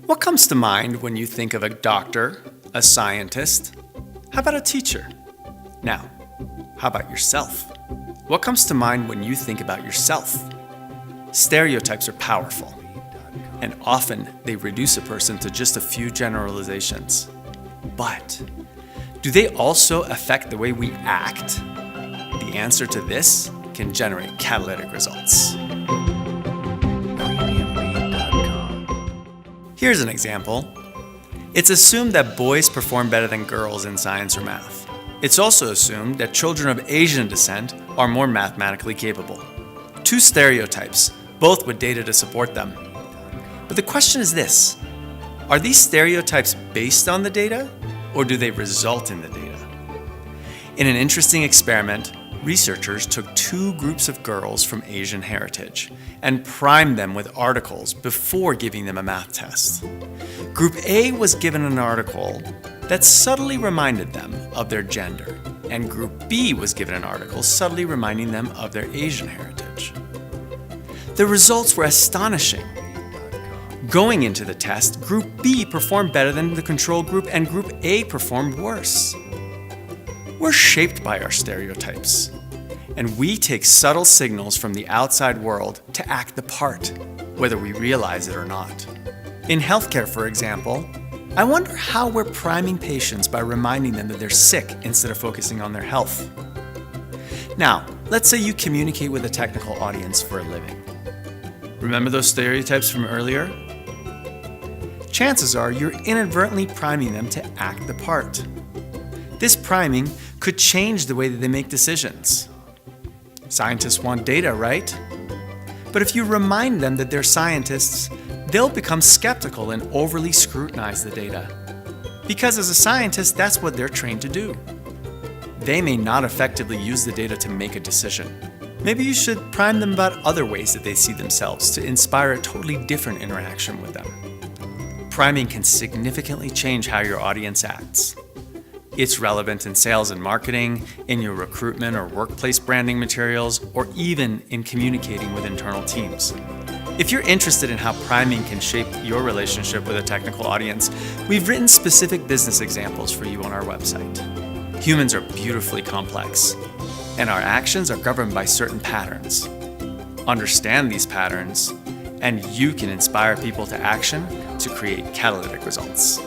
What comes to mind when you think of a doctor, a scientist? How about a teacher? Now, how about yourself? What comes to mind when you think about yourself? Stereotypes are powerful, and often they reduce a person to just a few generalizations. But do they also affect the way we act? The answer to this can generate catalytic results. Here's an example. It's assumed that boys perform better than girls in science or math. It's also assumed that children of Asian descent are more mathematically capable. Two stereotypes, both with data to support them. But the question is this: are these stereotypes based on the data, or do they result in the data? In an interesting experiment, researchers took two groups of girls from Asian heritage and primed them with articles before giving them a math test. Group A was given an article that subtly reminded them of their gender, and Group B was given an article subtly reminding them of their Asian heritage. The results were astonishing. Going into the test, Group B performed better than the control group, and Group A performed worse. We're shaped by our stereotypes, and we take subtle signals from the outside world to act the part, whether we realize it or not. In healthcare, for example, I wonder how we're priming patients by reminding them that they're sick instead of focusing on their health. Now, let's say you communicate with a technical audience for a living. Remember those stereotypes from earlier? Chances are you're inadvertently priming them to act the part. This priming could change the way that they make decisions. Scientists want data, right? But if you remind them that they're scientists, they'll become skeptical and overly scrutinize the data. Because as a scientist, that's what they're trained to do. They may not effectively use the data to make a decision. Maybe you should prime them about other ways that they see themselves to inspire a totally different interaction with them. Priming can significantly change how your audience acts. It's relevant in sales and marketing, in your recruitment or workplace branding materials, or even in communicating with internal teams. If you're interested in how priming can shape your relationship with a technical audience, we've written specific business examples for you on our website. Humans are beautifully complex, and our actions are governed by certain patterns. Understand these patterns, and you can inspire people to action to create catalytic results.